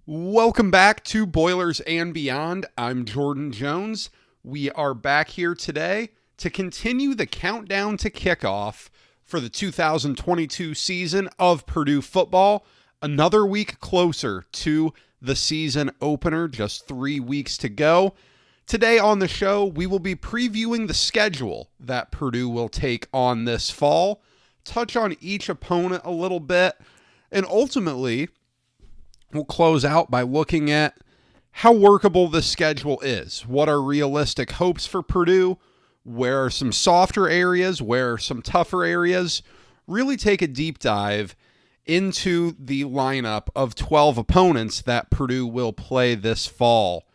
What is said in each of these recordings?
Welcome back to Boilers and Beyond. I'm Jordan Jones. We are back here today to continue the countdown to kickoff for the 2022 season of Purdue football. Another week closer to the season opener, just 3 weeks to go. Today on the show, we will be previewing the schedule that Purdue will take on this fall, touch on each opponent a little bit, and ultimately we'll close out by looking at how workable this schedule is. What are realistic hopes for Purdue? Where are some softer areas? Where are some tougher areas? Really take a deep dive into the lineup of 12 opponents that Purdue will play this fall.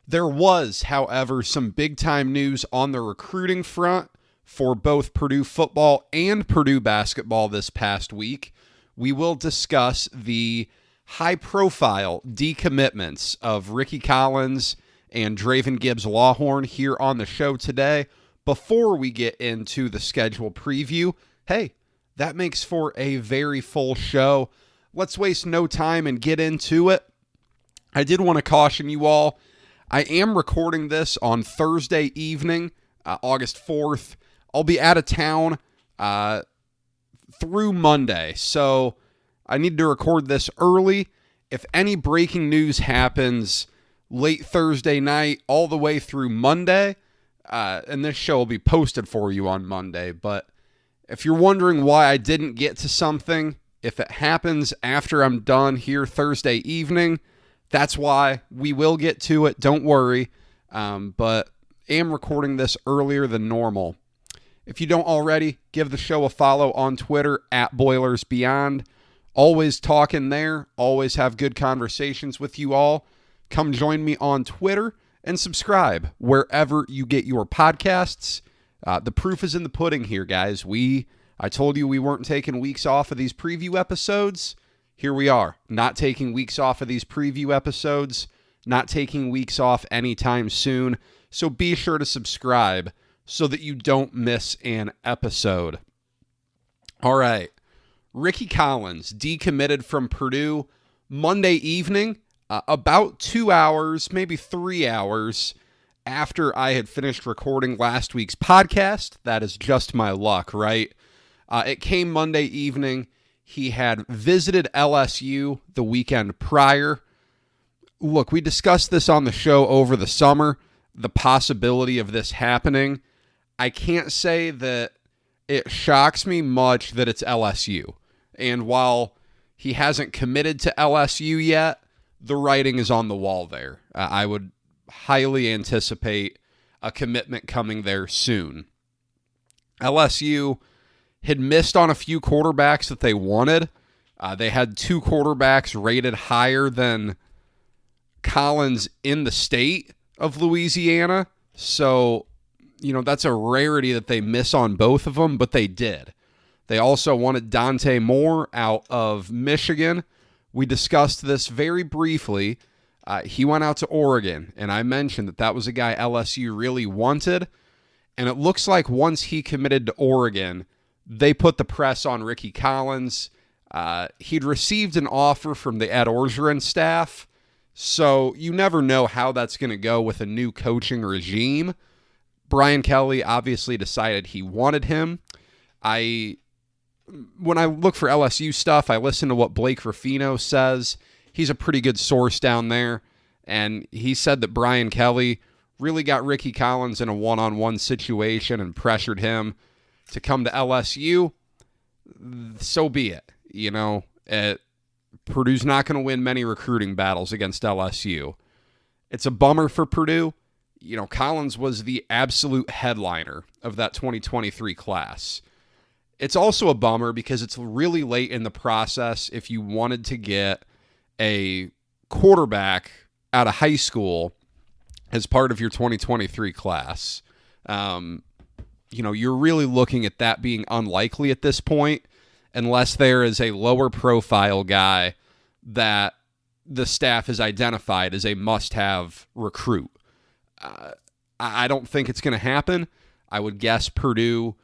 There was, however, some big-time news on the recruiting front for both Purdue football and Purdue basketball this past week. We will discuss the high-profile decommitments of Rickie and Dravyn Gibbs-Lawhorn here on the show today. Before we get into the schedule preview, hey, that makes for a very full show. Let's waste no time and get into it. I did want to caution you all, I am recording this on Thursday evening, August 4th. I'll be out of town through Monday, so I need to record this early. If any breaking news happens late Thursday night all the way through Monday, and this show will be posted for you on Monday, but if you're wondering why I didn't get to something, if it happens after I'm done here Thursday evening, that's why. We will get to it, don't worry, but am recording this earlier than normal. If you don't already, give the show a follow on Twitter at BoilersBeyond. Always talking there, always have good conversations with you all. Come join me on Twitter and subscribe wherever you get your podcasts. The proof is in the pudding here, guys. I told you we weren't taking weeks off of these preview episodes. Here we are, not taking weeks off of these preview episodes, not taking weeks off anytime soon. So be sure to subscribe so that you don't miss an episode. All right. Rickie decommitted from Purdue Monday evening, about 2 hours, maybe 3 hours after I had finished recording last week's podcast. That is just my luck, right? It came Monday evening. He had visited LSU the weekend prior. Look, we discussed this on the show over the summer, the possibility of this happening. I can't say that it shocks me much that it's LSU. And while he hasn't committed to LSU yet, the writing is on the wall there. I would highly anticipate a commitment coming there soon. LSU had missed on a few quarterbacks that they wanted. They had 2 quarterbacks rated higher than Collins in the state of Louisiana. So, that's a rarity that they miss on both of them, but they did. They also wanted Dante Moore out of Michigan. We discussed this very briefly. He went out to Oregon, and I mentioned that was a guy LSU really wanted. And it looks like once he committed to Oregon, they put the press on Rickie. He'd received an offer from the Ed Orgeron staff, so you never know how that's going to go with a new coaching regime. Brian Kelly obviously decided he wanted him. When I look for LSU stuff, I listen to what Blake Ruffino says. He's a pretty good source down there, and he said that Brian Kelly really got Rickie in a one-on-one situation and pressured him to come to LSU. So be it. Purdue's not going to win many recruiting battles against LSU. It's a bummer for Purdue. Collins was the absolute headliner of that 2023 class. It's also a bummer because it's really late in the process if you wanted to get a quarterback out of high school as part of your 2023 class. You're really looking at that being unlikely at this point unless there is a lower profile guy that the staff has identified as a must-have recruit. I don't think it's going to happen. I would guess Purdue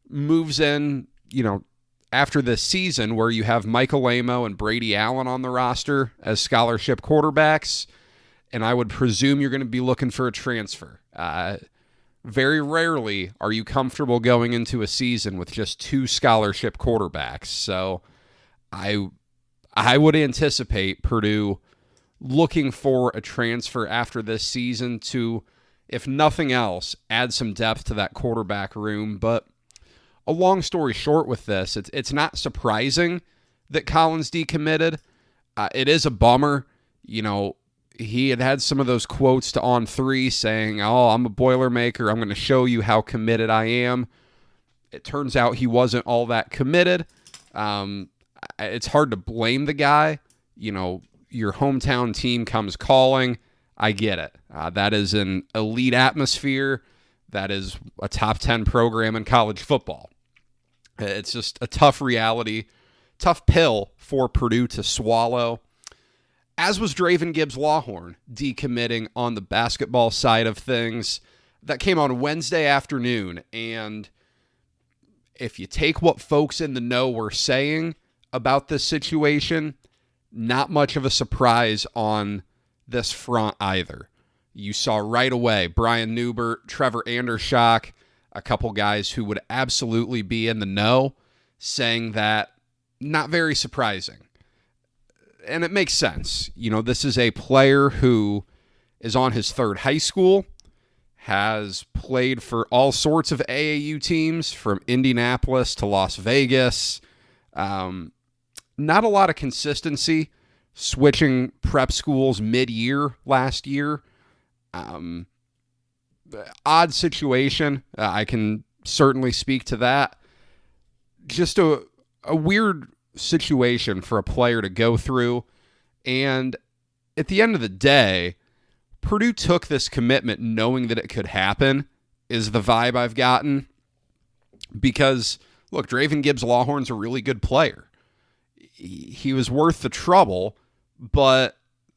moves in, after this season where you have Michael Amo and Brady Allen on the roster as scholarship quarterbacks, and I would presume you're going to be looking for a transfer. Very rarely are you comfortable going into a season with just 2 scholarship quarterbacks. So I would anticipate Purdue looking for a transfer after this season to, if nothing else, add some depth to that quarterback room. But a long story short with this, it's not surprising that Collins decommitted. It is a bummer. You know, he had some of those quotes to On3 saying, "Oh, I'm a Boilermaker. I'm going to show you how committed I am." It turns out he wasn't all that committed. It's hard to blame the guy. You know, your hometown team comes calling. I get it. That is an elite atmosphere. That is a top 10 program in college football. It's just a tough reality, tough pill for Purdue to swallow. As was Dravyn Gibbs-Lawhorn decommitting on the basketball side of things. That came on Wednesday afternoon, and if you take what folks in the know were saying about this situation, not much of a surprise on this front either. You saw right away Brian Newbert, Trevor Andershock, a couple guys who would absolutely be in the know, saying that not very surprising. And it makes sense. You know, this is a player who is on his 3rd high school, has played for all sorts of AAU teams from Indianapolis to Las Vegas. Not a lot of consistency, switching prep schools mid-year last year. Odd situation. I can certainly speak to that. Just a weird situation for a player to go through. And at the end of the day, Purdue took this commitment knowing that it could happen, is the vibe I've gotten. Because, look, Dravyn Gibbs-Lawhorn's a really good player. He was worth the trouble, but,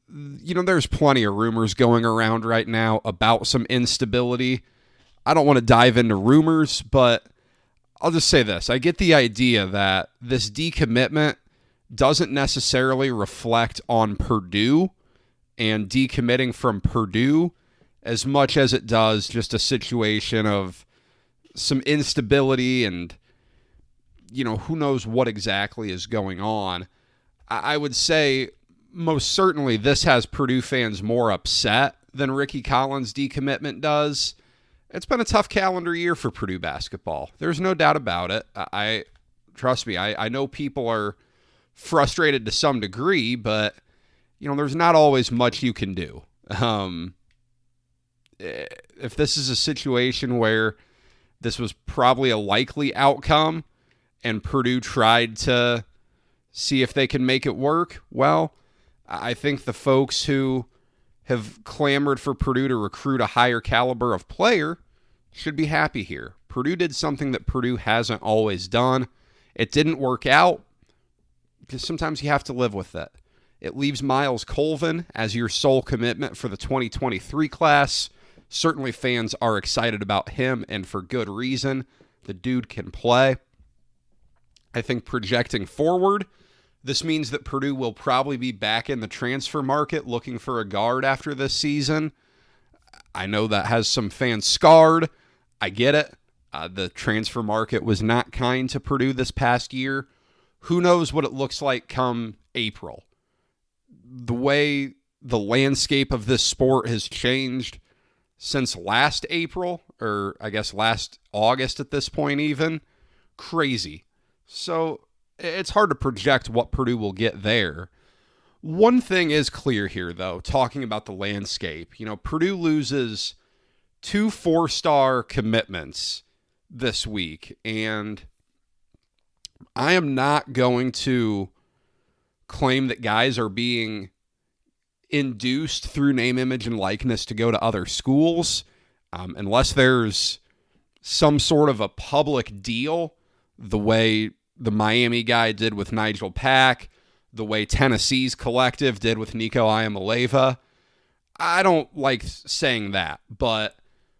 you know, there's plenty of rumors going around right now about some instability. I don't want to dive into rumors, but I'll just say this. I get the idea that this decommitment doesn't necessarily reflect on Purdue and decommitting from Purdue as much as it does just a situation of some instability and, you know, who knows what exactly is going on. I would say most certainly this has Purdue fans more upset than Rickie Collins' decommitment does. It's been a tough calendar year for Purdue basketball. There's no doubt about it. Trust me, I know people are frustrated to some degree, but, you know, there's not always much you can do. If this is a situation where this was probably a likely outcome and Purdue tried to see if they can make it work, well, I think the folks who have clamored for Purdue to recruit a higher caliber of player should be happy here. Purdue did something that Purdue hasn't always done. It didn't work out, because sometimes you have to live with it. It leaves Miles Colvin as your sole commitment for the 2023 class. Certainly fans are excited about him, and for good reason. The dude can play. I think projecting forward, this means that Purdue will probably be back in the transfer market looking for a guard after this season. I know that has some fans scarred. I get it. The transfer market was not kind to Purdue this past year. Who knows what it looks like come April? The way the landscape of this sport has changed since last April, or I guess last August at this point even, crazy. So it's hard to project what Purdue will get there. One thing is clear here, though, talking about the landscape. You know, Purdue loses 2 4-star commitments this week, and I am not going to claim that guys are being induced through name, image, and likeness to go to other schools, unless there's some sort of a public deal, the way the Miami guy did with Nigel Pack, the way Tennessee's collective did with Nico Iamaleava. I don't like saying that, but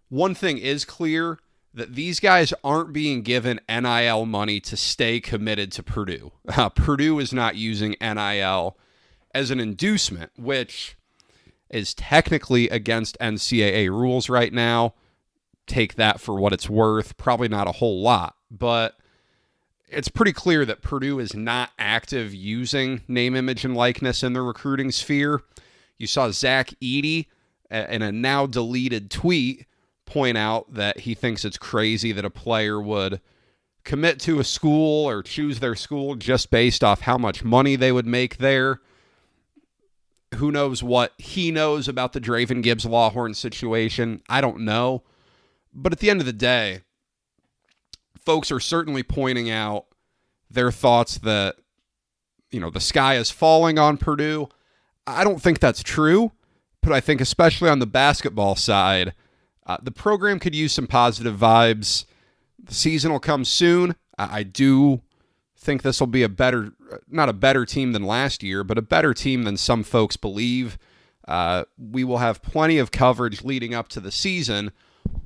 one thing is clear. that these guys aren't being given NIL money to stay committed to Purdue. Purdue is not using NIL as an inducement, which is technically against NCAA rules right now. Take that for what it's worth. Probably not a whole lot, but it's pretty clear that Purdue is not active using name, image, and likeness in the recruiting sphere. You saw Zach Edey in a now deleted tweet point out that he thinks it's crazy that a player would commit to a school or choose their school just based off how much money they would make there. Who knows what he knows about the Dravyn Gibbs-Lawhorn situation? I don't know. But at the end of the day, folks are certainly pointing out their thoughts that, the sky is falling on Purdue. I don't think that's true, but I think especially on the basketball side, the program could use some positive vibes. The season will come soon. I do think this will be not a better team than last year, but a better team than some folks believe. We will have plenty of coverage leading up to the season,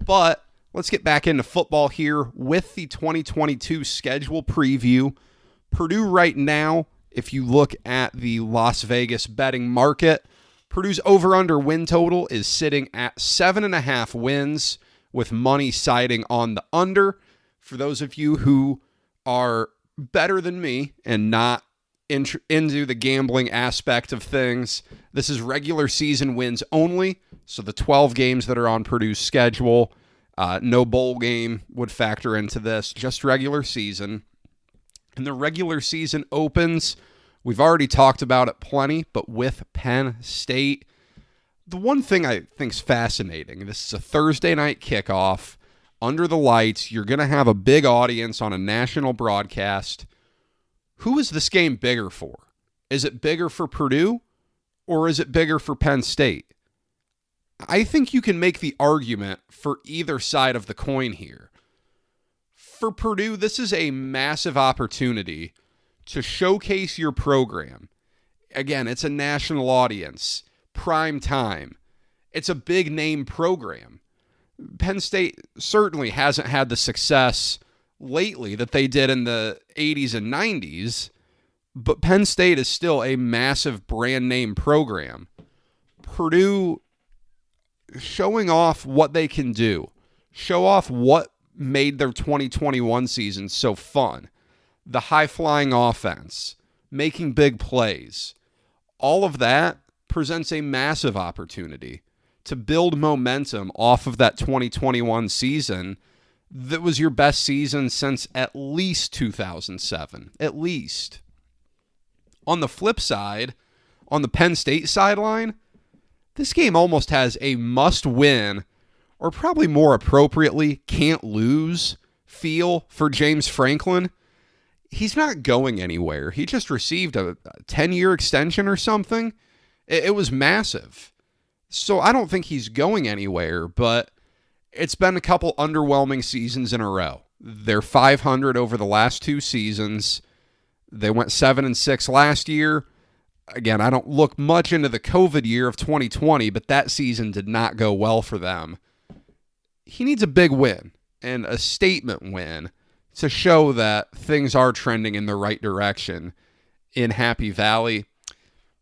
but let's get back into football here with the 2022 schedule preview. Purdue right now, if you look at the Las Vegas betting market, Purdue's over-under win total is sitting at 7.5 wins with money siding on the under. For those of you who are better than me and not into the gambling aspect of things, this is regular season wins only. So the 12 games that are on Purdue's schedule, no bowl game would factor into this, just regular season. And the regular season opens, we've already talked about it plenty, but with Penn State. The one thing I think is fascinating, this is a Thursday night kickoff, under the lights, you're going to have a big audience on a national broadcast. Who is this game bigger for? Is it bigger for Purdue or is it bigger for Penn State? I think you can make the argument for either side of the coin here. For Purdue, this is a massive opportunity to showcase your program. Again, it's a national audience, prime time. It's a big name program. Penn State certainly hasn't had the success lately that they did in the 80s and 90s, but Penn State is still a massive brand name program. Purdue showing off what they can do, show off what made their 2021 season so fun. The high-flying offense, making big plays, all of that presents a massive opportunity to build momentum off of that 2021 season that was your best season since at least 2007, at least. On the flip side, on the Penn State sideline, this game almost has a must-win, or probably more appropriately, can't lose feel for James Franklin. He's not going anywhere. He just received a 10-year extension or something. It was massive. So I don't think he's going anywhere, but it's been a couple underwhelming seasons in a row. They're 500 over the last two seasons. They went 7-6 last year. Again, I don't look much into the COVID year of 2020, but that season did not go well for them. He needs a big win and a statement win to show that things are trending in the right direction in Happy Valley.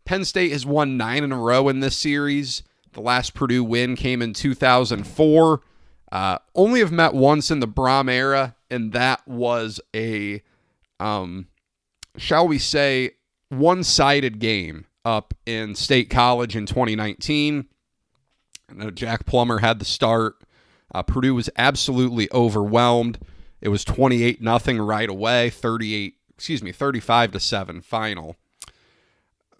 Penn State has won 9 in a row in this series. The last Purdue win came in 2004. Only have met once in the Brohm era, and that was a, shall we say, one-sided game up in State College in 2019. I know Jack Plummer had the start. Purdue was absolutely overwhelmed. It was 28-0 right away, 35-7 final.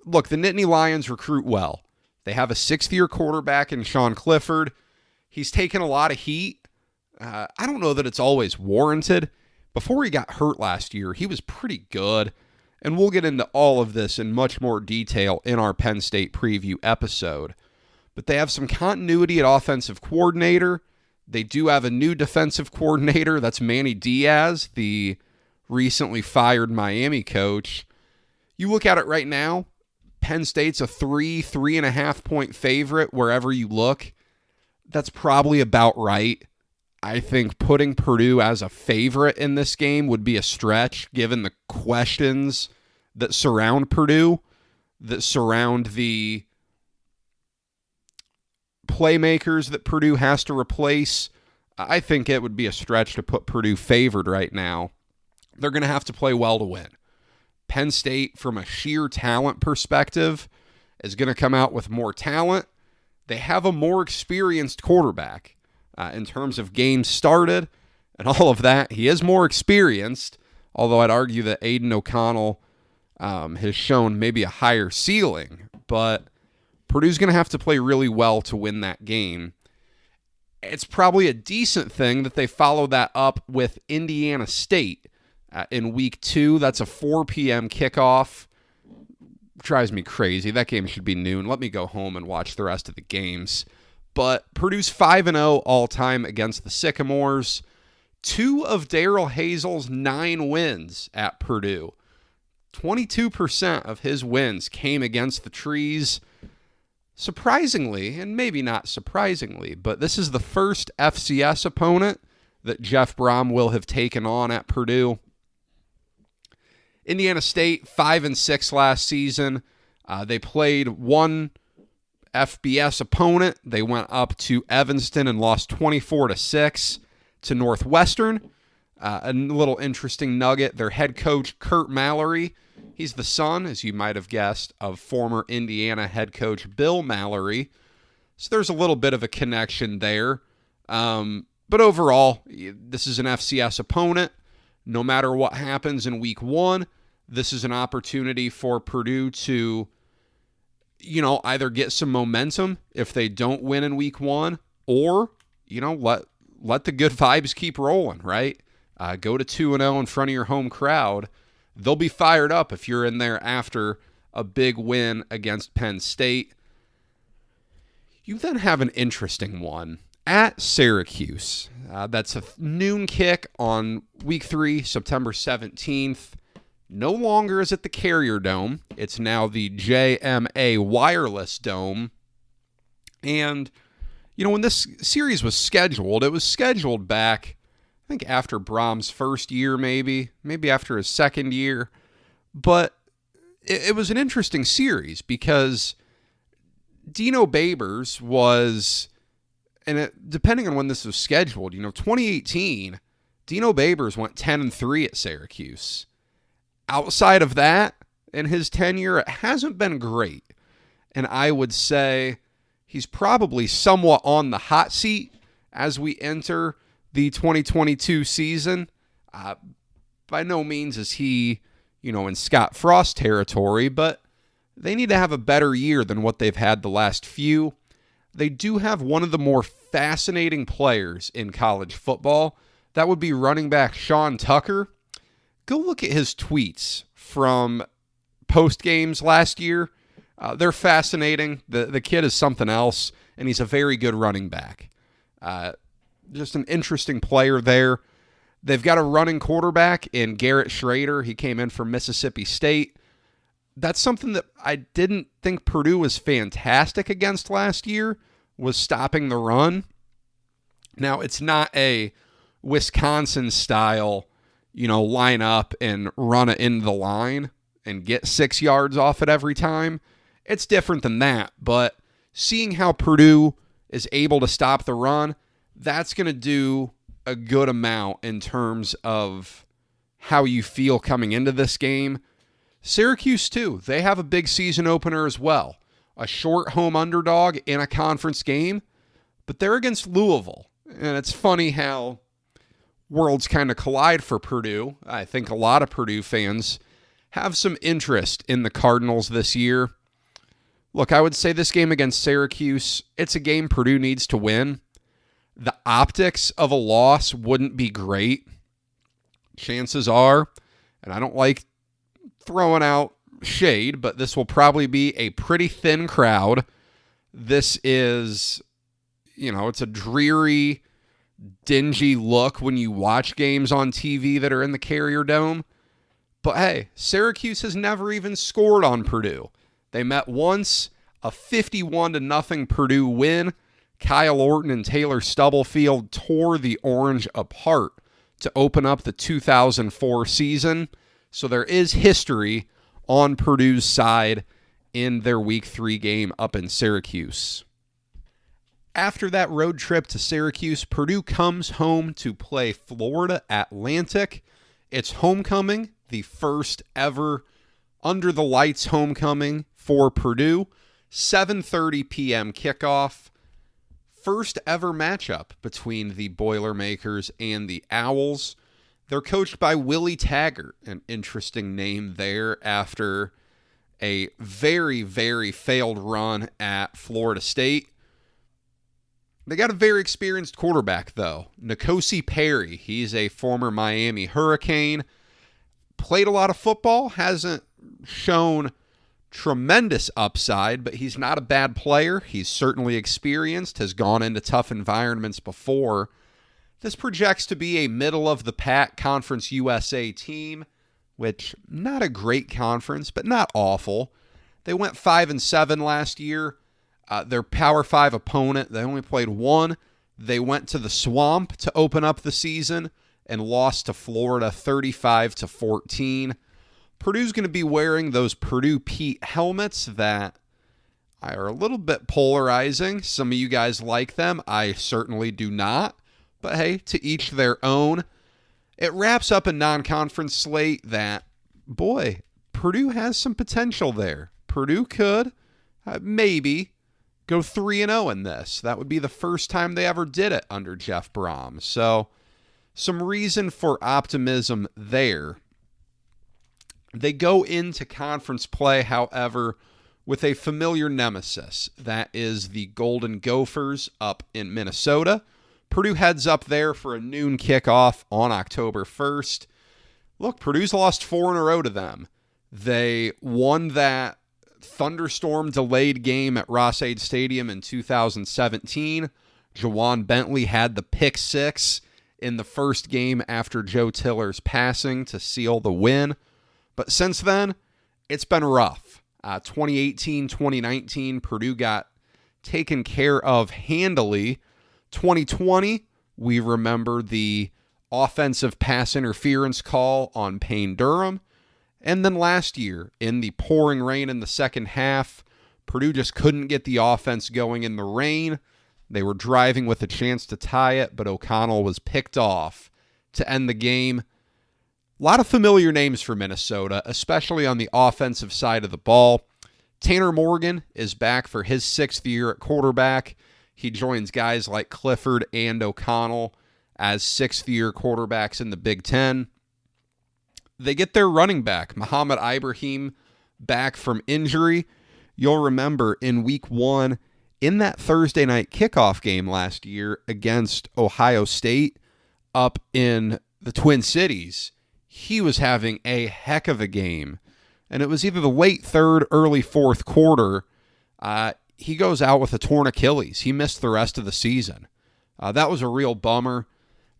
Look, the Nittany Lions recruit well. They have a sixth-year quarterback in Sean Clifford. He's taken a lot of heat. I don't know that it's always warranted. Before he got hurt last year, he was pretty good. And we'll get into all of this in much more detail in our Penn State preview episode. But they have some continuity at offensive coordinator. They do have a new defensive coordinator. That's Manny Diaz, the recently fired Miami coach. You look at it right now, Penn State's a 3.5 point favorite wherever you look. That's probably about right. I think putting Purdue as a favorite in this game would be a stretch, given the questions that surround Purdue, that surround the playmakers that Purdue has to replace. I think it would be a stretch to put Purdue favored right now. They're going to have to play well to win. Penn State, from a sheer talent perspective, is going to come out with more talent. They have a more experienced quarterback in terms of games started and all of that. He is more experienced, although I'd argue that Aiden O'Connell has shown maybe a higher ceiling. But Purdue's going to have to play really well to win that game. It's probably a decent thing that they follow that up with Indiana State in week 2. That's a 4 p.m. kickoff. Drives me crazy. That game should be noon. Let me go home and watch the rest of the games. But Purdue's 5-0 all-time against the Sycamores. 2 of Darrell Hazel's 9 wins at Purdue. 22% of his wins came against the Trees. Surprisingly, and maybe not surprisingly, but this is the first FCS opponent that Jeff Brohm will have taken on at Purdue. Indiana State, 5-6 last season. They played one FBS opponent. They went up to Evanston and lost 24-6 to Northwestern. A little interesting nugget, their head coach, Kurt Mallory, he's the son, as you might have guessed, of former Indiana head coach Bill Mallory. So there's a little bit of a connection there. But overall, this is an FCS opponent. No matter what happens in week 1, this is an opportunity for Purdue to, either get some momentum if they don't win in week 1, or, let the good vibes keep rolling, right? Go to 2-0 in front of your home crowd. They'll be fired up if you're in there after a big win against Penn State. You then have an interesting one at Syracuse. That's a noon kick on week 3, September 17th. No longer is it the Carrier Dome. It's now the JMA Wireless Dome. And, when this series was scheduled, it was scheduled back, I think, after Brohm's first year, maybe after his second year. But it was an interesting series because Dino Babers was, depending on when this was scheduled, 2018, Dino Babers went 10-3 at Syracuse. Outside of that, in his tenure, it hasn't been great. And I would say he's probably somewhat on the hot seat as we enter the 2022 season. By no means is he, in Scott Frost territory, but they need to have a better year than what they've had the last few. They do have one of the more fascinating players in college football. That would be running back Sean Tucker. Go look at his tweets from post games last year. They're fascinating. The kid is something else, and he's a very good running back. Just an interesting player there. They've got a running quarterback in Garrett Schrader. He came in from Mississippi State. That's something that I didn't think Purdue was fantastic against last year, was stopping the run. Now, it's not a Wisconsin-style, line up and run it into the line and get 6 yards off it every time. It's different than that, but seeing how Purdue is able to stop the run, that's going to do a good amount in terms of how you feel coming into this game. Syracuse, too, they have a big season opener as well. A short home underdog in a conference game, but they're against Louisville. And it's funny how worlds kind of collide for Purdue. I think a lot of Purdue fans have some interest in the Cardinals this year. Look, I would say this game against Syracuse, it's a game Purdue needs to win. The optics of a loss wouldn't be great. Chances are, and I don't like throwing out shade, but this will probably be a pretty thin crowd. This is, it's a dreary, dingy look when you watch games on TV that are in the Carrier Dome. But hey, Syracuse has never even scored on Purdue. They met once, a 51-0 Purdue win Kyle Orton and Taylor Stubblefield tore the Orange apart to open up the 2004 season. So there is history on Purdue's side in their Week 3 game up in Syracuse. After that road trip to Syracuse, Purdue comes home to play Florida Atlantic. It's homecoming, the first ever under the lights homecoming for Purdue. 7:30 p.m. kickoff. First ever matchup between the Boilermakers and the Owls. They're coached by Willie Taggart, an interesting name there after a very, very failed run at Florida State. They got a very experienced quarterback, though. N'Kosi Perry. He's a former Miami Hurricane. Played a lot of football. Hasn't shown tremendous upside, but he's not a bad player. He's certainly experienced, has gone into tough environments before. This projects to be a middle-of-the-pack Conference USA team, which not a great conference, but not awful. They went 5-7 last year. Their Power 5 opponent, they only played one. They went to the Swamp to open up the season and lost to Florida 35-14. Purdue's going to be wearing those Purdue Pete helmets that are a little bit polarizing. Some of you guys like them. I certainly do not. But hey, to each their own. It wraps up a non-conference slate that, boy, Purdue has some potential there. Purdue could maybe go 3-0 in this. That would be the first time they ever did it under Jeff Brohm. So some reason for optimism there. They go into conference play, however, with a familiar nemesis. That is the Golden Gophers up in Minnesota. Purdue heads up there for a noon kickoff on October 1st. Look, Purdue's lost 4 in a row to them. They won that thunderstorm-delayed game at Ross-Ade Stadium in 2017. Jawan Bentley had the pick six in the first game after Joe Tiller's passing to seal the win. But since then, it's been rough. 2018, 2019, Purdue got taken care of handily. 2020, we remember the offensive pass interference call on Payne Durham. And then last year, in the pouring rain in the second half, Purdue just couldn't get the offense going in the rain. They were driving with a chance to tie it, but O'Connell was picked off to end the game. A lot of familiar names for Minnesota, especially on the offensive side of the ball. Tanner Morgan is back for his 6th year at quarterback. He joins guys like Clifford and O'Connell as 6th-year quarterbacks in the Big Ten. They get their running back, Muhammad Ibrahim, back from injury. You'll remember in Week 1, in that Thursday night kickoff game last year against Ohio State up in the Twin Cities, he was having a heck of a game. And it was either the late third, early fourth quarter. He goes out with a torn Achilles. He missed the rest of the season. That was a real bummer.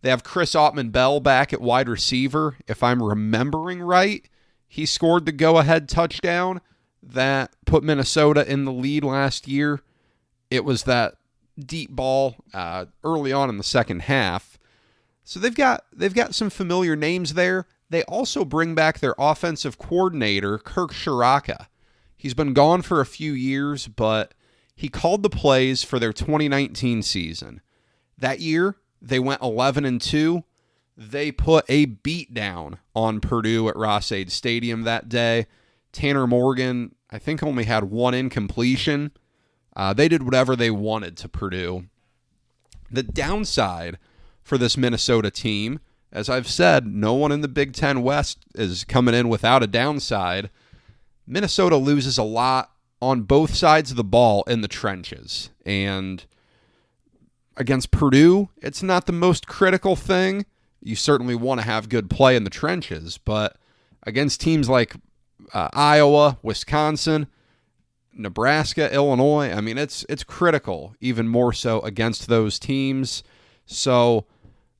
They have Chris Ottman-Bell back at wide receiver. If I'm remembering right, he scored the go-ahead touchdown that put Minnesota in the lead last year. It was that deep ball early on in the second half. So they've got some familiar names there. They also bring back their offensive coordinator, Kirk Shiraka. He's been gone for a few years, but he called the plays for their 2019 season. That year, they went 11-2. They put a beat down on Purdue at Ross-Ade Stadium that day. Tanner Morgan, I think, only had one incompletion. They did whatever they wanted to Purdue. The downside for this Minnesota team, as I've said, no one in the Big Ten West is coming in without a downside. Minnesota loses a lot on both sides of the ball in the trenches. And against Purdue, it's not the most critical thing. You certainly want to have good play in the trenches, but against teams like Iowa, Wisconsin, Nebraska, Illinois, I mean, it's critical, even more so against those teams. So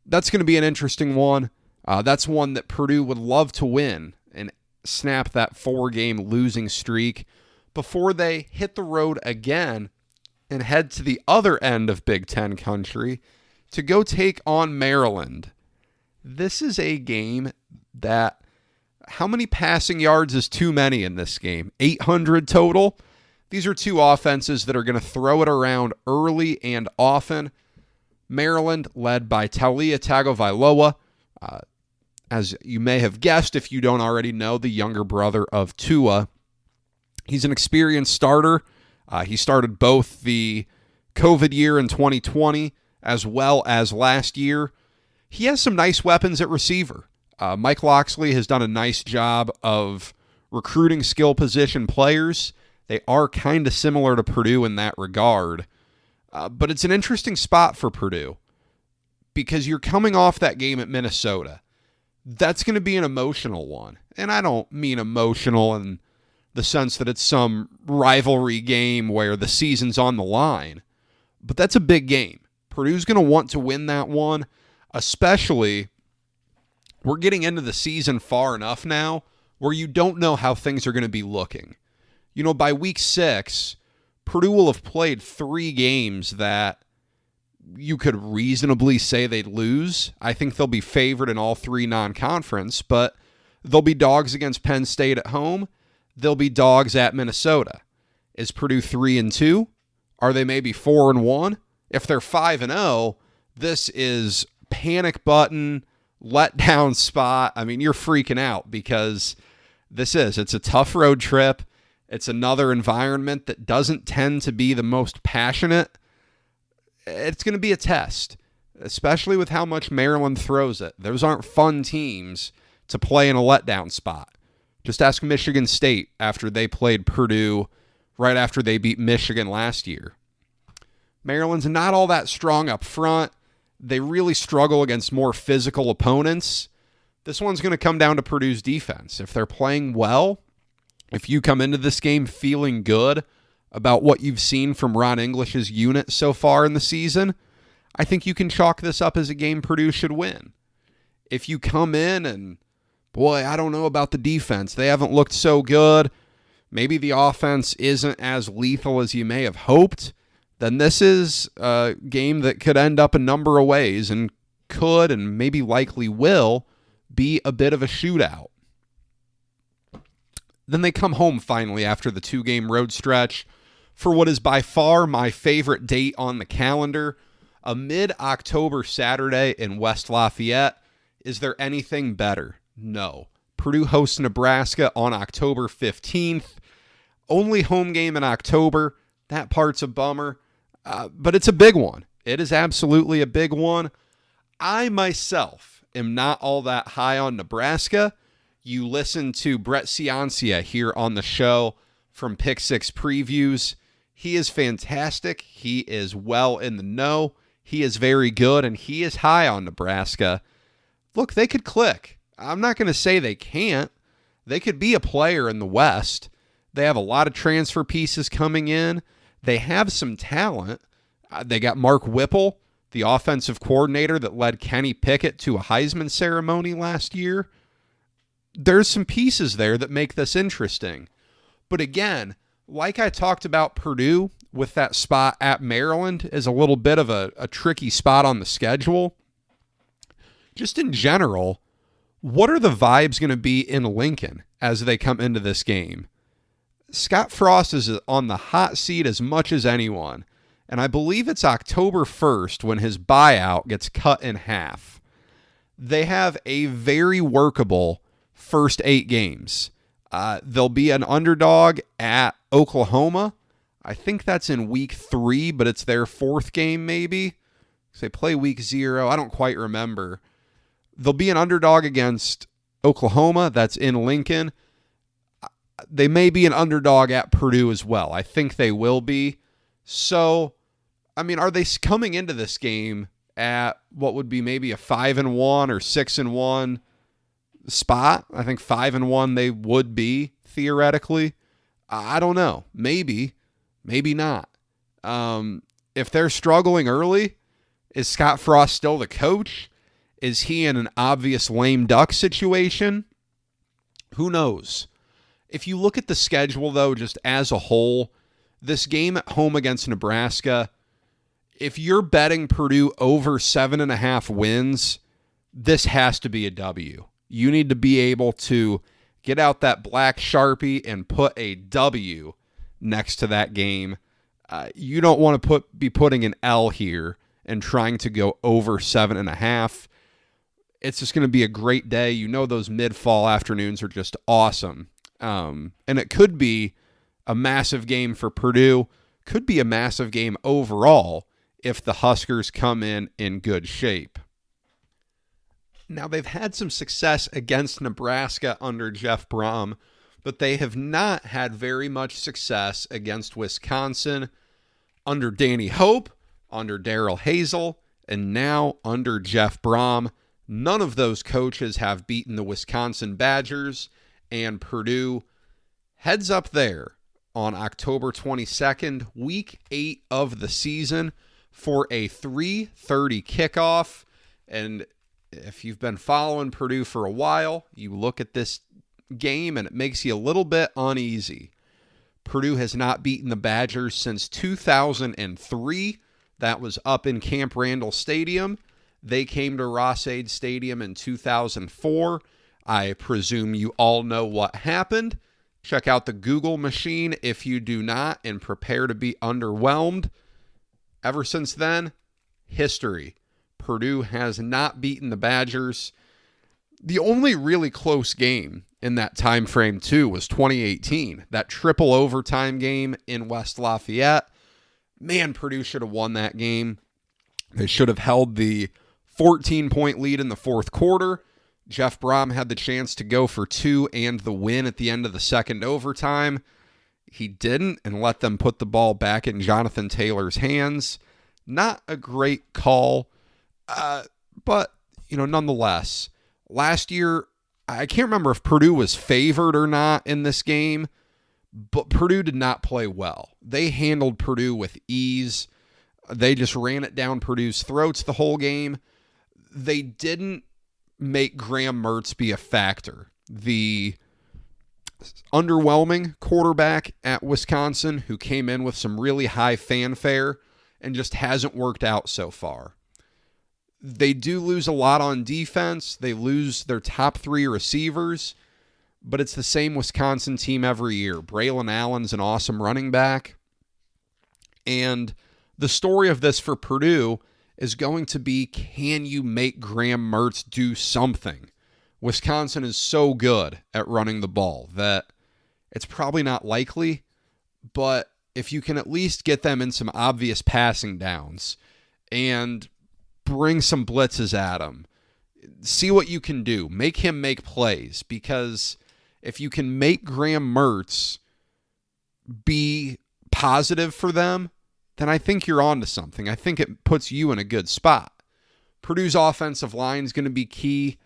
that's going to be an interesting one. That's one that Purdue would love to win and snap that 4-game losing streak before they hit the road again and head to the other end of Big Ten country to go take on Maryland. This is a game that, how many passing yards is too many in this game? 800 total? These are two offenses that are going to throw it around early and often. Maryland led by Taulia Tagovailoa. As you may have guessed, if you don't already know, the younger brother of Tua. He's an experienced starter. He started both the COVID year in 2020 as well as last year. He has some nice weapons at receiver. Mike Locksley has done a nice job of recruiting skill position players. They are kind of similar to Purdue in that regard. But it's an interesting spot for Purdue because you're coming off that game at Minnesota. That's going to be an emotional one. And I don't mean emotional in the sense that it's some rivalry game where the season's on the line. But that's a big game. Purdue's going to want to win that one, especially we're getting into the season far enough now where you don't know how things are going to be looking. You know, by week 6, Purdue will have played 3 games that you could reasonably say they'd lose. I think they'll be favored in all 3 non-conference, but they'll be dogs against Penn State at home. They'll be dogs at Minnesota. Is Purdue 3-2? Are they maybe 4-1? If they're 5-0, this is panic button, letdown spot. I mean, you're freaking out because it's a tough road trip. It's another environment that doesn't tend to be the most passionate. It's going to be a test, especially with how much Maryland throws it. Those aren't fun teams to play in a letdown spot. Just ask Michigan State after they played Purdue right after they beat Michigan last year. Maryland's not all that strong up front. They really struggle against more physical opponents. This one's going to come down to Purdue's defense. If they're playing well, if you come into this game feeling good about what you've seen from Ron English's unit so far in the season, I think you can chalk this up as a game Purdue should win. If you come in and, boy, I don't know about the defense. They haven't looked so good. Maybe the offense isn't as lethal as you may have hoped. Then this is a game that could end up a number of ways and could and maybe likely will be a bit of a shootout. Then they come home finally after the 2-game road stretch for what is by far my favorite date on the calendar, a mid-October Saturday in West Lafayette. Is there anything better? No. Purdue hosts Nebraska on October 15th. Only home game in October. That part's a bummer, but it's a big one. It is absolutely a big one. I myself am not all that high on Nebraska. You listen to Brett Ciancia here on the show from Pick 6 Previews. He is fantastic. He is well in the know. He is very good, and he is high on Nebraska. Look, they could click. I'm not going to say they can't. They could be a player in the West. They have a lot of transfer pieces coming in. They have some talent. They got Mark Whipple, the offensive coordinator that led Kenny Pickett to a Heisman ceremony last year. There's some pieces there that make this interesting. But again, like I talked about Purdue with that spot at Maryland is a little bit of a tricky spot on the schedule. Just in general, what are the vibes going to be in Lincoln as they come into this game? Scott Frost is on the hot seat as much as anyone, and I believe it's October 1st when his buyout gets cut in half. They have a very workable first 8 games. They'll be an underdog at Oklahoma. I think that's in week 3, but it's their 4th game maybe. So they play week 0. I don't quite remember. They'll be an underdog against Oklahoma. That's in Lincoln. They may be an underdog at Purdue as well. I think they will be. So, I mean, are they coming into this game at what would be maybe a 5-1 or 6-1 spot? I think 5-1 they would be, theoretically. I don't know. Maybe. Maybe not. If they're struggling early, is Scott Frost still the coach? Is he in an obvious lame duck situation? Who knows? If you look at the schedule, though, just as a whole, This game at home against Nebraska, if you're betting Purdue over 7.5 wins, this has to be a W. You need to be able to get out that black Sharpie and put a W next to that game. You don't want to be putting an L here and trying to go over 7.5. It's just going to be a great day. You know those mid-fall afternoons are just awesome. And it could be a massive game for Purdue. Could be a massive game overall if the Huskers come in good shape. Now, they've had some success against Nebraska under Jeff Brohm, but they have not had very much success against Wisconsin under Danny Hope, under Darrell Hazel, and now under Jeff Brohm. None of those coaches have beaten the Wisconsin Badgers, and Purdue heads up there on October 22nd, week 8 of the season, for a 3:30 kickoff. And if you've been following Purdue for a while, you look at this game and it makes you a little bit uneasy. Purdue has not beaten the Badgers since 2003. That was up in Camp Randall Stadium. They came to Ross-Ade Stadium in 2004. I presume you all know what happened. Check out the Google machine if you do not, and prepare to be underwhelmed. Ever since then, history. Purdue has not beaten the Badgers. The only really close game in that time frame, too, was 2018. That triple overtime game in West Lafayette. Man, Purdue should have won that game. They should have held the 14-point lead in the fourth quarter. Jeff Brohm had the chance to go for 2 and the win at the end of the second overtime. He didn't, and let them put the ball back in Jonathan Taylor's hands. Not a great call. But, nonetheless, last year, I can't remember if Purdue was favored or not in this game, but Purdue did not play well. They handled Purdue with ease. They just ran it down Purdue's throats the whole game. They didn't make Graham Mertz be a factor. The underwhelming quarterback at Wisconsin, who came in with some really high fanfare and just hasn't worked out so far. They do lose a lot on defense. They lose their top 3 receivers, but it's the same Wisconsin team every year. Braylon Allen's an awesome running back. And the story of this for Purdue is going to be, can you make Graham Mertz do something? Wisconsin is so good at running the ball that it's probably not likely, but if you can at least get them in some obvious passing downs and bring some blitzes at him, see what you can do. Make him make plays, because if you can make Graham Mertz be positive for them, then I think you're on to something. I think it puts you in a good spot. Purdue's offensive line is going to be key.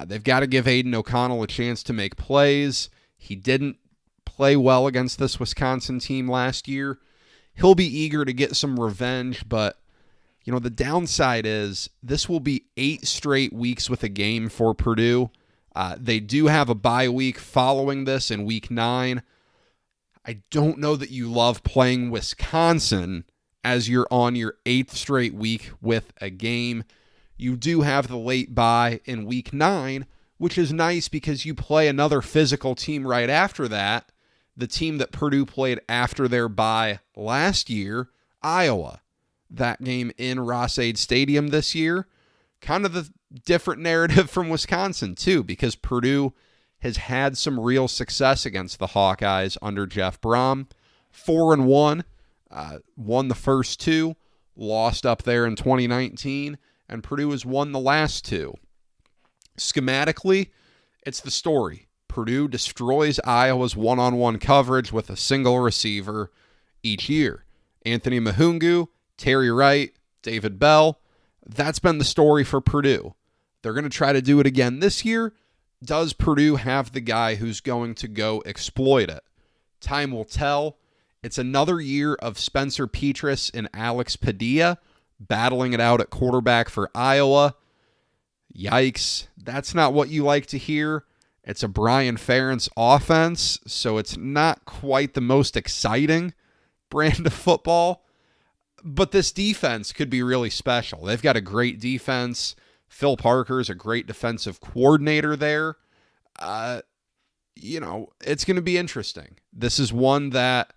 They've got to give Aiden O'Connell a chance to make plays. He didn't play well against this Wisconsin team last year. He'll be eager to get some revenge, but the downside is this will be 8 straight weeks with a game for Purdue. They do have a bye week following this in week 9. I don't know that you love playing Wisconsin as you're on your 8th straight week with a game. You do have the late bye in week 9, which is nice because you play another physical team right after that, the team that Purdue played after their bye last year, Iowa. That game in Ross-Ade Stadium this year, kind of a different narrative from Wisconsin too, because Purdue has had some real success against the Hawkeyes under Jeff Brohm. 4-1, won the first 2, lost up there in 2019, and Purdue has won the last 2. Schematically, it's the story. Purdue destroys Iowa's one-on-one coverage with a single receiver each year. Anthony Mahungu, Terry Wright, David Bell, that's been the story for Purdue. They're going to try to do it again this year. Does Purdue have the guy who's going to go exploit it? Time will tell. It's another year of Spencer Petras and Alex Padilla battling it out at quarterback for Iowa. Yikes. That's not what you like to hear. It's a Brian Ferentz offense, so it's not quite the most exciting. brand of football. But this defense could be really special. They've got a great defense. Phil Parker's a great defensive coordinator there. It's going to be interesting. This is one that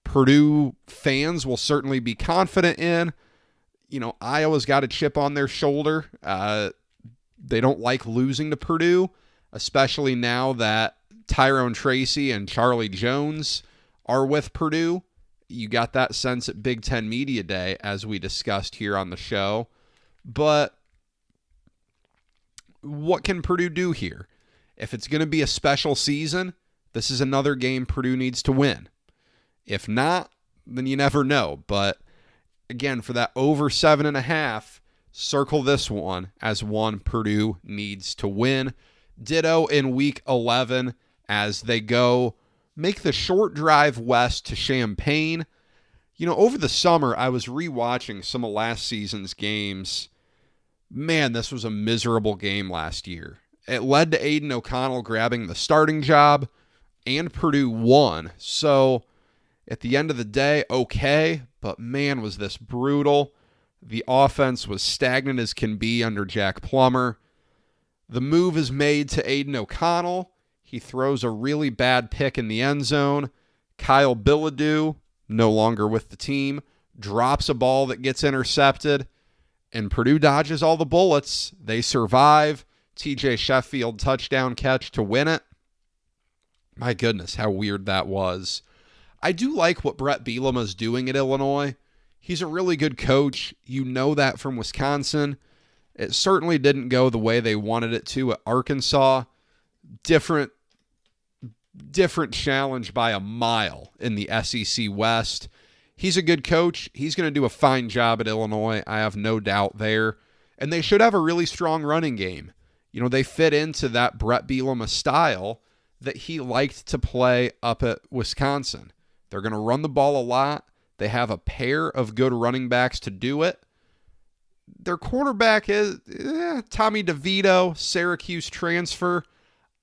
Purdue fans will certainly be confident in. Iowa's got a chip on their shoulder. They don't like losing to Purdue, especially now that Tyrone Tracy and Charlie Jones are with Purdue. You got that sense at Big Ten Media Day, as we discussed here on the show. But what can Purdue do here? If it's going to be a special season, this is another game Purdue needs to win. If not, then you never know. But again, for that over 7.5, circle this one as one Purdue needs to win. Ditto in Week 11 as they go make the short drive west to Champaign. Over the summer, I was rewatching some of last season's games. Man, this was a miserable game last year. It led to Aiden O'Connell grabbing the starting job, and Purdue won. So, at the end of the day, okay, but man, was this brutal. The offense was stagnant as can be under Jack Plummer. The move is made to Aiden O'Connell. He throws a really bad pick in the end zone. Kyle Bilodeau, no longer with the team, drops a ball that gets intercepted, and Purdue dodges all the bullets. They survive. TJ Sheffield touchdown catch to win it. My goodness, how weird that was. I do like what Brett Bielema's doing at Illinois. He's a really good coach. You know that from Wisconsin. It certainly didn't go the way they wanted it to at Arkansas. Different challenge by a mile in the SEC West. He's a good coach. He's going to do a fine job at Illinois. I have no doubt there. And they should have a really strong running game. They fit into that Brett Bielema style that he liked to play up at Wisconsin. They're going to run the ball a lot. They have a pair of good running backs to do it. Their quarterback is Tommy DeVito, Syracuse transfer.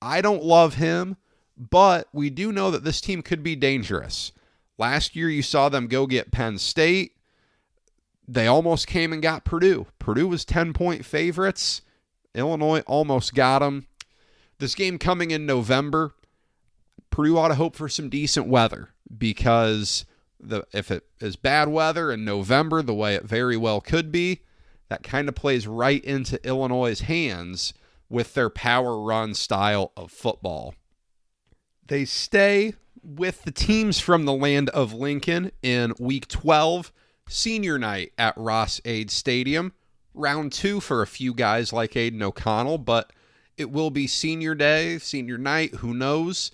I don't love him, but we do know that this team could be dangerous. Last year, you saw them go get Penn State. They almost came and got Purdue. Purdue was 10-point favorites. Illinois almost got them. This game coming in November, Purdue ought to hope for some decent weather because if it is bad weather in November, the way it very well could be, that kind of plays right into Illinois' hands with their power run style of football. They stay with the teams from the land of Lincoln in Week 12, senior night at Ross-Ade Stadium. Round 2 for a few guys like Aiden O'Connell, but it will be senior day, senior night, who knows?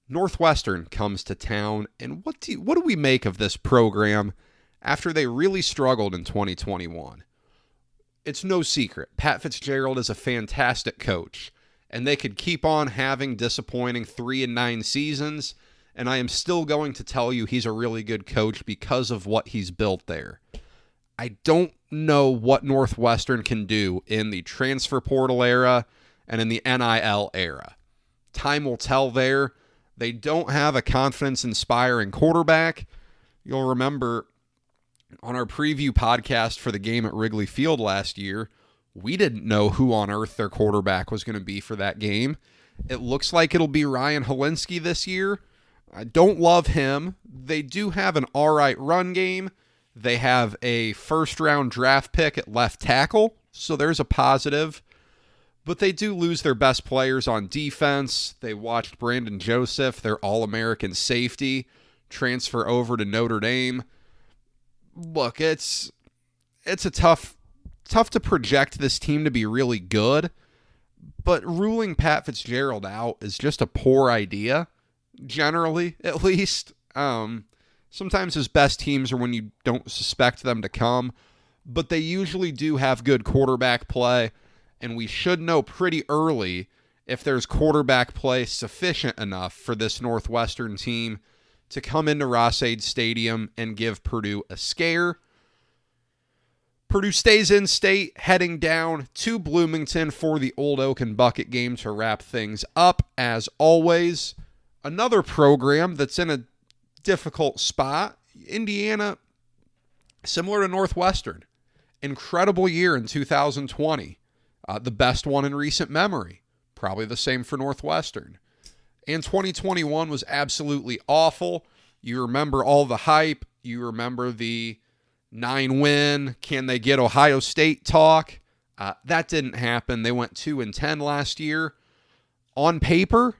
Northwestern comes to town, and what do we make of this program after they really struggled in 2021? It's no secret. Pat Fitzgerald is a fantastic coach, and they could keep on having disappointing 3-9 seasons, and I am still going to tell you he's a really good coach because of what he's built there. I don't know what Northwestern can do in the transfer portal era and in the NIL era. Time will tell there. They don't have a confidence-inspiring quarterback. You'll remember on our preview podcast for the game at Wrigley Field last year, we didn't know who on earth their quarterback was going to be for that game. It looks like it'll be Ryan Helinski this year. I don't love him. They do have an all right run game. They have a first-round draft pick at left tackle, so there's a positive. But they do lose their best players on defense. They watched Brandon Joseph, their All-American safety, transfer over to Notre Dame. Look, it's a tough to project this team to be really good, but ruling Pat Fitzgerald out is just a poor idea, generally, at least. Sometimes his best teams are when you don't suspect them to come, but they usually do have good quarterback play, and we should know pretty early if there's quarterback play sufficient enough for this Northwestern team to come into Ross-Ade Stadium and give Purdue a scare. Purdue stays in state, heading down to Bloomington for the Old Oak and Bucket game to wrap things up. As always, another program that's in a difficult spot. Indiana, similar to Northwestern, incredible year in 2020. The best one in recent memory. Probably the same for Northwestern. And 2021 was absolutely awful. You remember all the hype. You remember the 9-win, can they get Ohio State talk? That didn't happen. They went 2-10 last year. On paper,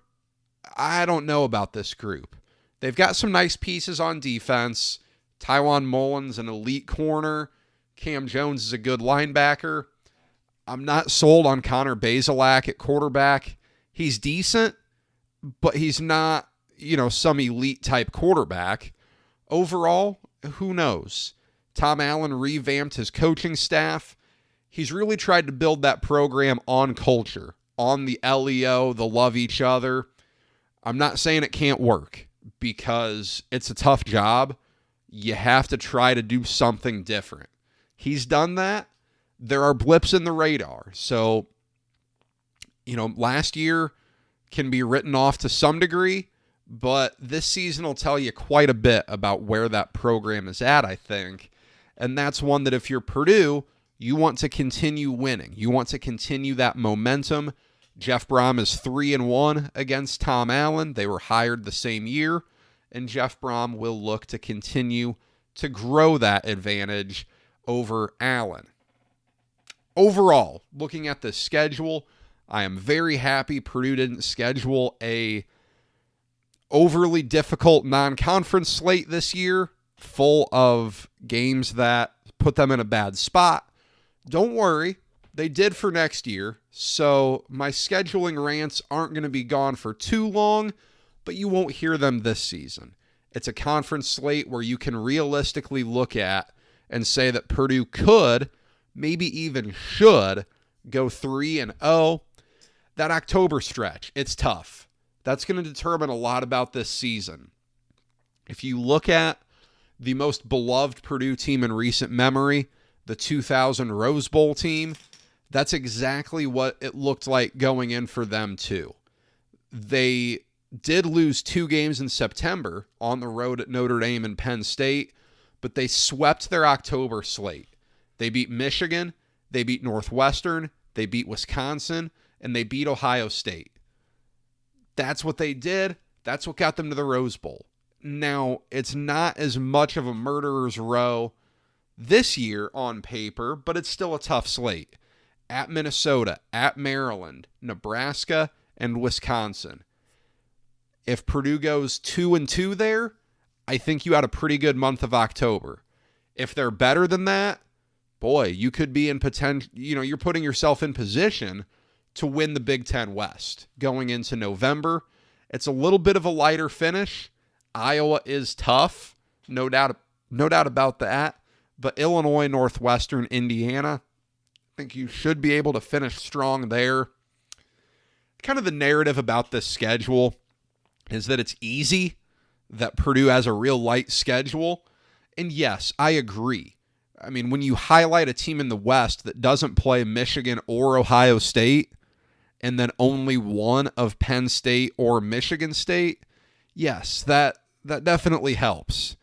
I don't know about this group. They've got some nice pieces on defense. Tywan Mullins, an elite corner. Cam Jones is a good linebacker. I'm not sold on Connor Bazelak at quarterback. He's decent, but he's not, some elite type quarterback. Overall, who knows? Tom Allen revamped his coaching staff. He's really tried to build that program on culture, on the LEO, the love each other. I'm not saying it can't work because it's a tough job. You have to try to do something different. He's done that. There are blips in the radar. So, last year can be written off to some degree, but this season will tell you quite a bit about where that program is at, I think. And that's one that if you're Purdue, you want to continue winning. You want to continue that momentum. Jeff Brohm is 3-1 against Tom Allen. They were hired the same year, and Jeff Brohm will look to continue to grow that advantage over Allen. Overall, looking at the schedule, I am very happy Purdue didn't schedule a overly difficult non-conference slate this year, full of games that put them in a bad spot. Don't worry, they did for next year, so my scheduling rants aren't going to be gone for too long, but you won't hear them this season. It's a conference slate where you can realistically look at and say that Purdue could, maybe even should, go 3-0. That October stretch, it's tough. That's going to determine a lot about this season. If you look at the most beloved Purdue team in recent memory, the 2000 Rose Bowl team, that's exactly what it looked like going in for them too. They did lose 2 games in September on the road at Notre Dame and Penn State, but they swept their October slate. They beat Michigan, they beat Northwestern, they beat Wisconsin, and they beat Ohio State. That's what they did. That's what got them to the Rose Bowl. Now, it's not as much of a murderer's row this year on paper, but it's still a tough slate. At Minnesota, at Maryland, Nebraska, and Wisconsin. If Purdue goes 2-2 there, I think you had a pretty good month of October. If they're better than that, boy, you could be in potential, you're putting yourself in position to win the Big Ten West going into November. It's a little bit of a lighter finish. Iowa is tough, no doubt about that. But Illinois, Northwestern, Indiana, I think you should be able to finish strong there. Kind of the narrative about this schedule is that it's easy, that Purdue has a real light schedule. And yes, I agree. I mean, when you highlight a team in the West that doesn't play Michigan or Ohio State, and then only one of Penn State or Michigan State, yes, that definitely helps.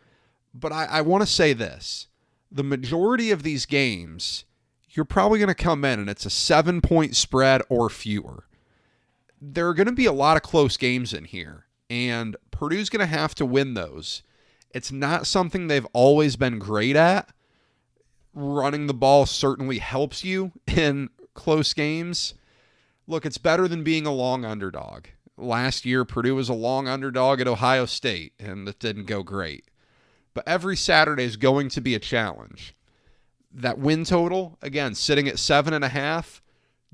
But I want to say this. The majority of these games, you're probably going to come in and it's a 7-point spread or fewer. There are going to be a lot of close games in here, and Purdue's going to have to win those. It's not something they've always been great at. Running the ball certainly helps you in close games. Look, it's better than being a long underdog. Last year, Purdue was a long underdog at Ohio State, and it didn't go great. But every Saturday is going to be a challenge. That win total, again, sitting at 7.5,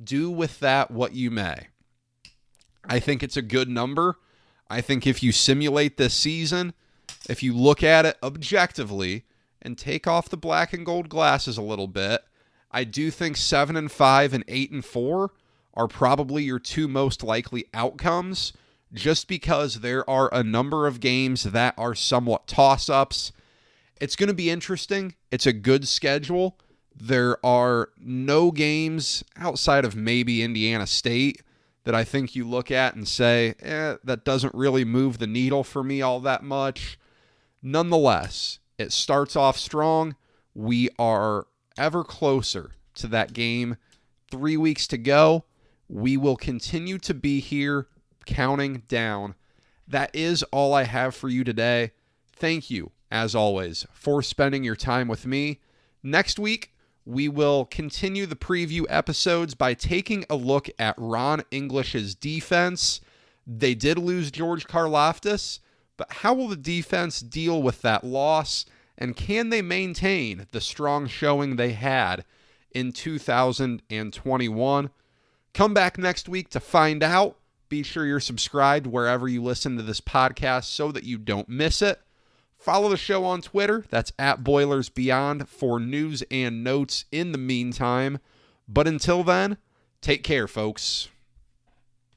do with that what you may. I think it's a good number. I think if you simulate this season, if you look at it objectively and take off the black and gold glasses a little bit, I do think 7-5 and 8-4 are probably your 2 most likely outcomes, just because there are a number of games that are somewhat toss-ups. It's going to be interesting. It's a good schedule. There are no games outside of maybe Indiana State that I think you look at and say, that doesn't really move the needle for me all that much. Nonetheless, it starts off strong. We are ever closer to that game. 3 weeks to go. We will continue to be here counting down. That is all I have for you today. Thank you, as always, for spending your time with me. Next week, we will continue the preview episodes by taking a look at Ron English's defense. They did lose George Karlaftis, but how will the defense deal with that loss, and can they maintain the strong showing they had in 2021? Come back next week to find out. Be sure you're subscribed wherever you listen to this podcast so that you don't miss it. Follow the show on Twitter. That's @BoilersBeyond for news and notes in the meantime. But until then, take care, folks.